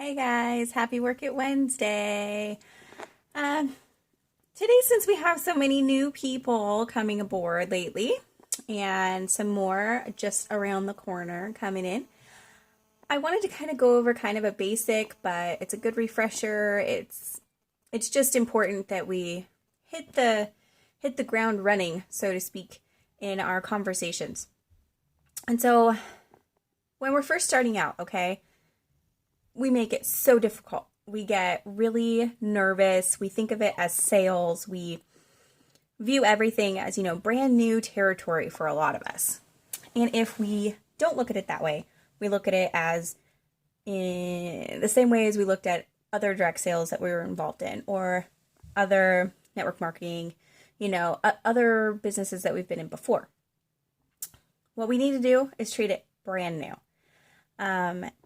Hey guys, happy Work It Wednesday. Um, Today, since we have so many new people coming aboard lately and some more just around the corner coming in, I wanted to kind of go over kind of a basic, but it's a good refresher. It's just important that we hit the ground running, so to speak, in our conversations. And so when we're first starting out, okay, we make it so difficult. We get really nervous. We think of it as sales. We view everything as, brand new territory for a lot of us. And if we don't look at it that way, we look at it as in the same way as we looked at other direct sales that we were involved in or other network marketing, other businesses that we've been in before. What we need to do is treat it brand new.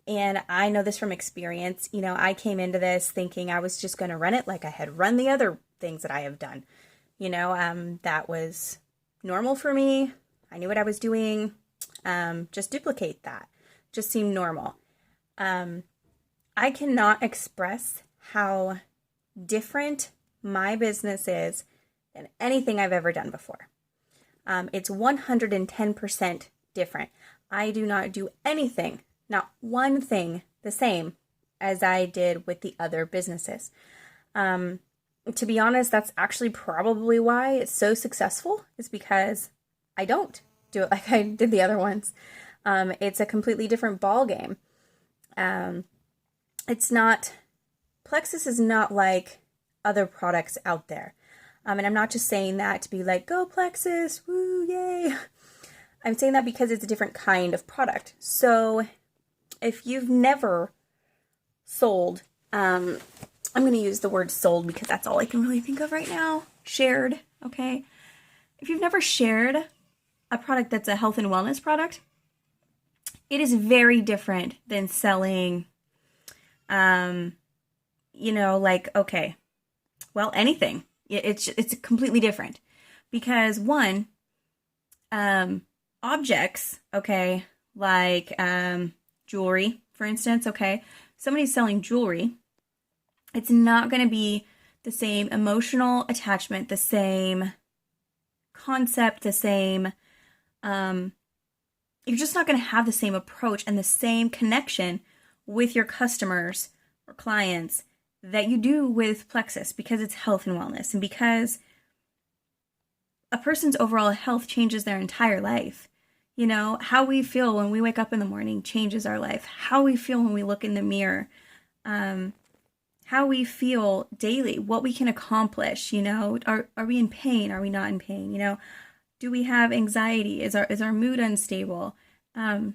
And I know this from experience. I came into this thinking I was just going to run it like I had run the other things that I have done. That was normal for me. I knew what I was doing. Just duplicate that. Just seemed normal. I cannot express how different my business is than anything I've ever done before. It's 110% different. I do not do anything, not one thing, the same as I did with the other businesses. To be honest, that's actually probably why it's so successful, is because I don't do it like I did the other ones. It's a completely different ball game. Plexus is not like other products out there. And I'm not just saying that to be like, go Plexus, woo, yay. I'm saying that because it's a different kind of product. So if you've never sold, I'm going to use the word sold because that's all I can really think of right now. Shared, okay? If you've never shared a product that's a health and wellness product, it is very different than selling, anything. It's completely different because one, objects, okay, like jewelry, for instance, okay, somebody's selling jewelry, it's not going to be the same emotional attachment, the same concept, the same, you're just not going to have the same approach and the same connection with your customers or clients that you do with Plexus because it's health and wellness and because a person's overall health changes their entire life. How we feel when we wake up in the morning changes our life. How we feel when we look in the mirror, how we feel daily, what we can accomplish, are we in pain? Are we not in pain? Do we have anxiety? Is our mood unstable? Are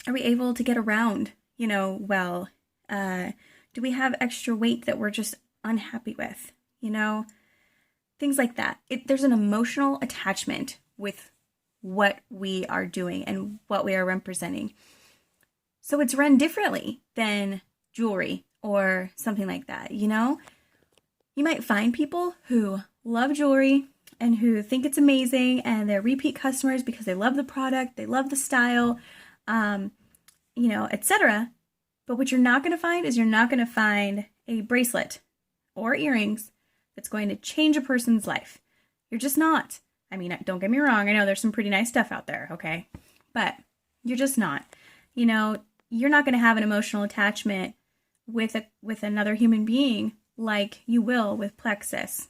we able to get around, well? Do we have extra weight that we're just unhappy with? Things like that. There's an emotional attachment with what we are doing and what we are representing. So it's run differently than jewelry or something like that, You might find people who love jewelry and who think it's amazing and they're repeat customers because they love the product, they love the style, etc. But what you're not going to find is you're not going to find a bracelet or earrings that's going to change a person's life. You're just not. I mean, don't get me wrong. I know there's some pretty nice stuff out there, okay? But you're just not. You're not going to have an emotional attachment with another human being like you will with Plexus.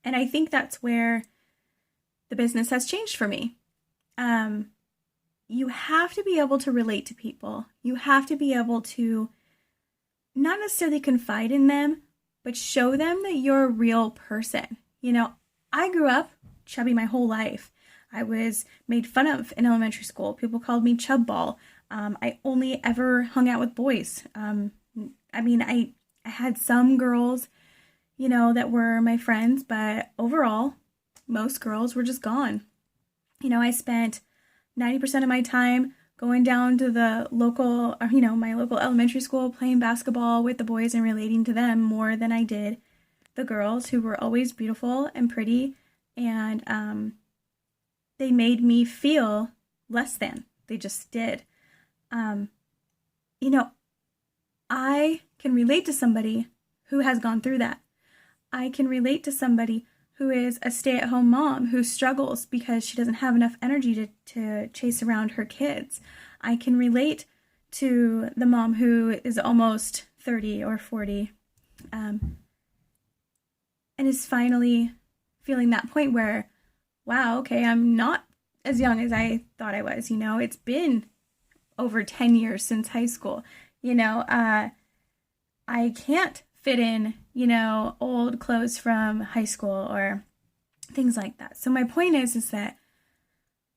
And I think that's where the business has changed for me. You have to be able to relate to people. You have to be able to not necessarily confide in them, but show them that you're a real person. I grew up chubby my whole life. I was made fun of in elementary school. People called me chub ball. I only ever hung out with boys. I had some girls, that were my friends, but overall, most girls were just gone. I spent 90% of my time going down to the local, my local elementary school, playing basketball with the boys and relating to them more than I did the girls, who were always beautiful and pretty, and they made me feel less than. They just did. I can relate to somebody who has gone through that. I can relate to somebody who is a stay-at-home mom who struggles because she doesn't have enough energy to chase around her kids. I can relate to the mom who is almost 30 or 40 and is finally feeling that point where, wow, okay, I'm not as young as I thought I was. It's been over 10 years since high school. I can't fit in, old clothes from high school or things like that. So my point is that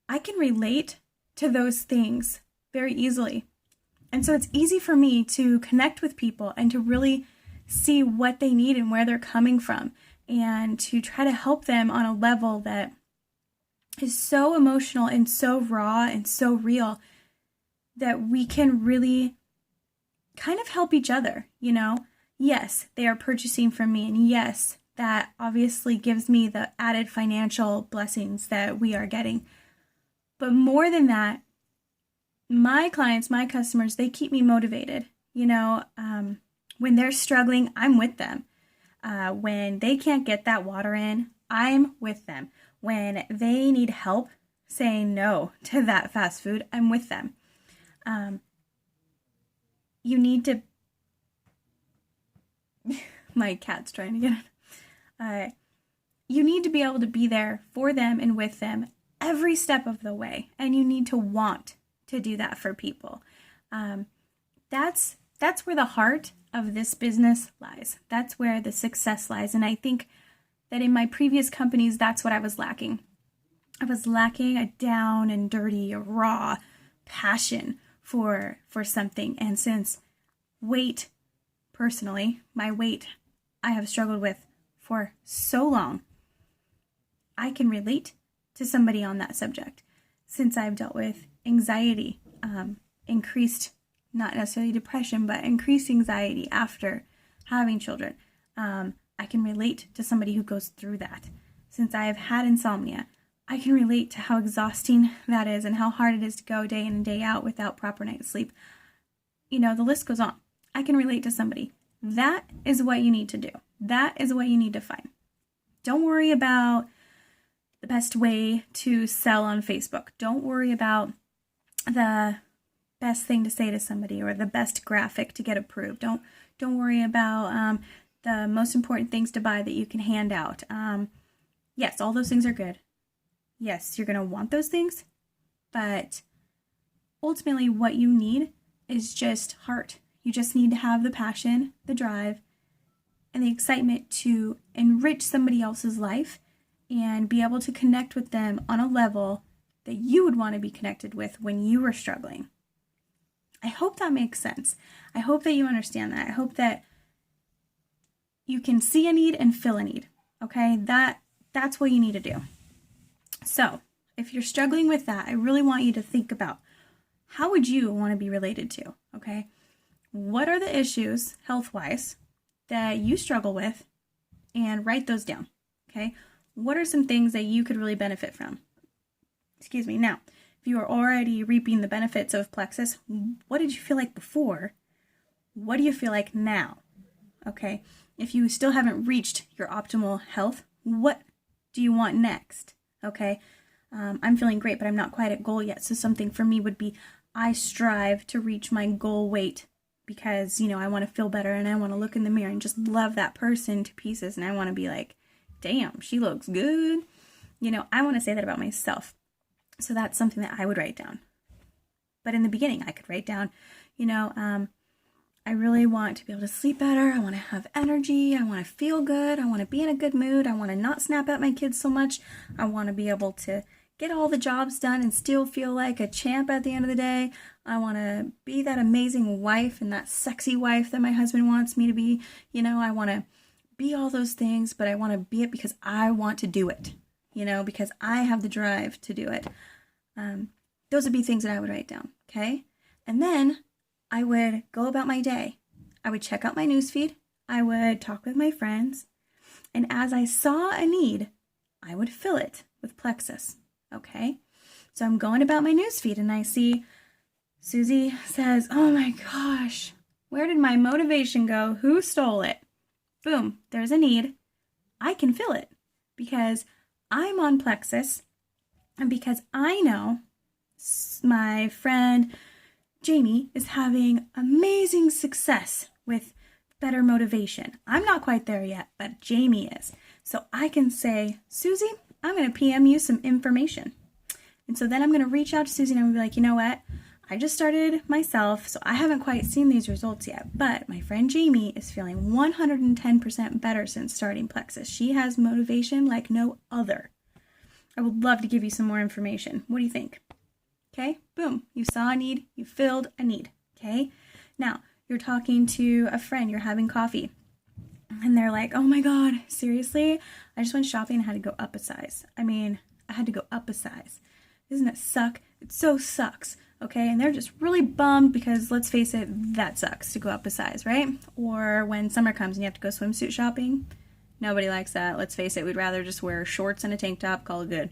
I can relate to those things very easily. And so it's easy for me to connect with people and to really see what they need and where they're coming from, and to try to help them on a level that is so emotional and so raw and so real that we can really kind of help each other. Yes, they are purchasing from me, and yes, that obviously gives me the added financial blessings that we are getting. But more than that, my clients, my customers, they keep me motivated. When they're struggling, I'm with them. When they can't get that water in, I'm with them. When they need help saying no to that fast food, I'm with them. You need to... My cat's trying to get it. You need to be able to be there for them and with them every step of the way. And you need to want to do that for people. That's where the heart of this business lies. That's where the success lies. And I think that in my previous companies, that's what I was lacking. I was lacking a down and dirty, raw passion for something. And since weight, personally, my weight I have struggled with for so long, I can relate to somebody on that subject. Since I've dealt with anxiety, increased, not necessarily depression, but increased anxiety after having children, I can relate to somebody who goes through that. Since I have had insomnia, I can relate to how exhausting that is and how hard it is to go day in and day out without proper night's sleep. The list goes on. I can relate to somebody. That is what you need to do. That is what you need to find. Don't worry about the best way to sell on Facebook. Don't worry about the best thing to say to somebody or the best graphic to get approved. Don't worry about the most important things to buy that you can hand out. Yes, all those things are good. Yes, you're going to want those things, but ultimately what you need is just heart. You just need to have the passion, the drive, and the excitement to enrich somebody else's life and be able to connect with them on a level that you would want to be connected with when you were struggling. I hope that makes sense. I hope that you understand that. I hope that you can see a need and fill a need. Okay? That's what you need to do. So, if you're struggling with that, I really want you to think about, how would you want to be related to? Okay? What are the issues, health-wise, that you struggle with, and write those down. Okay? What are some things that you could really benefit from? Excuse me. Now, if you are already reaping the benefits of Plexus, what did you feel like before? What do you feel like now? Okay? If you still haven't reached your optimal health, what do you want next? Okay? I'm feeling great, but I'm not quite at goal yet. So something for me would be, I strive to reach my goal weight because, I want to feel better and I want to look in the mirror and just love that person to pieces. And I want to be like, damn, she looks good. I want to say that about myself. So that's something that I would write down. But in the beginning, I could write down, I really want to be able to sleep better. I want to have energy. I want to feel good. I want to be in a good mood. I want to not snap at my kids so much. I want to be able to get all the jobs done and still feel like a champ at the end of the day. I want to be that amazing wife and that sexy wife that my husband wants me to be. I want to be all those things, but I want to be it because I want to do it, because I have the drive to do it. Those would be things that I would write down, okay? And then I would go about my day. I would check out my newsfeed. I would talk with my friends. And as I saw a need, I would fill it with Plexus, okay? So I'm going about my newsfeed and I see Susie says, oh my gosh, where did did my motivation go? Who stole it? Boom, there's a need. I can fill it because I'm on Plexus and because I know my friend Jamie is having amazing success with better motivation. I'm not quite there yet, but Jamie is. So I can say, Susie, I'm going to PM you some information. And so then I'm going to reach out to Susie and I'm going to be like, you know what? I just started myself, so I haven't quite seen these results yet, but my friend Jamie is feeling 110% better since starting Plexus. She has motivation like no other. I would love to give you some more information. What do you think? Okay, boom. You saw a need, you filled a need. Okay, now you're talking to a friend, you're having coffee, and they're like, oh my God, seriously? I just went shopping and had to go up a size. I had to go up a size. Doesn't it suck? It so sucks. Okay, and they're just really bummed because, let's face it, that sucks to go up a size, right? Or when summer comes and you have to go swimsuit shopping. Nobody likes that. Let's face it, we'd rather just wear shorts and a tank top, call it good.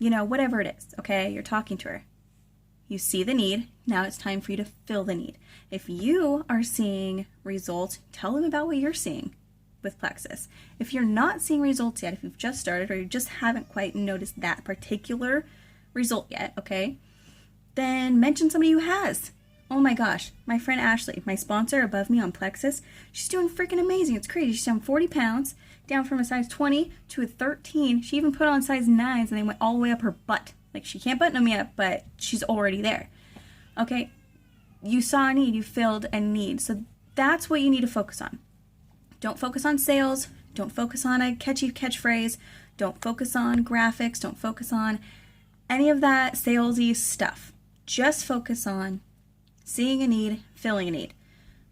Whatever it is, okay? You're talking to her. You see the need. Now it's time for you to fill the need. If you are seeing results, tell them about what you're seeing with Plexus. If you're not seeing results yet, if you've just started or you just haven't quite noticed that particular result yet, okay, then mention somebody who has. Oh my gosh, my friend Ashley, my sponsor above me on Plexus, she's doing freaking amazing. It's crazy. She's down 40 pounds, down from a size 20 to a 13. She even put on size 9s and they went all the way up her butt. Like, she can't button them yet, but she's already there. Okay, you saw a need, you filled a need. So that's what you need to focus on. Don't focus on sales. Don't focus on a catchy catchphrase. Don't focus on graphics. Don't focus on any of that salesy stuff. Just focus on seeing a need, filling a need.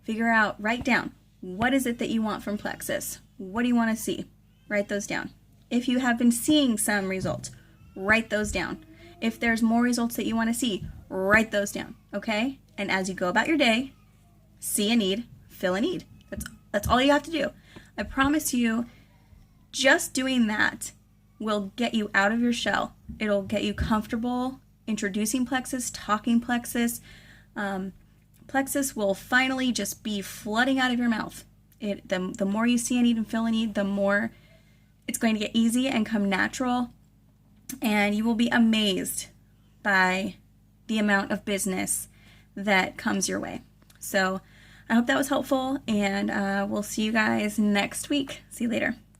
Figure out, write down, what is it that you want from Plexus? What do you want to see? Write those down. If you have been seeing some results, write those down. If there's more results that you want to see, write those down, okay? And as you go about your day, see a need, fill a need. That's all you have to do. I promise you, just doing that will get you out of your shell. It'll get you comfortable introducing Plexus, talking Plexus. Plexus will finally just be flooding out of your mouth. The more you see a need and fill a need, the more it's going to get easy and come natural. And you will be amazed by the amount of business that comes your way. So I hope that was helpful, and we'll see you guys next week. See you later.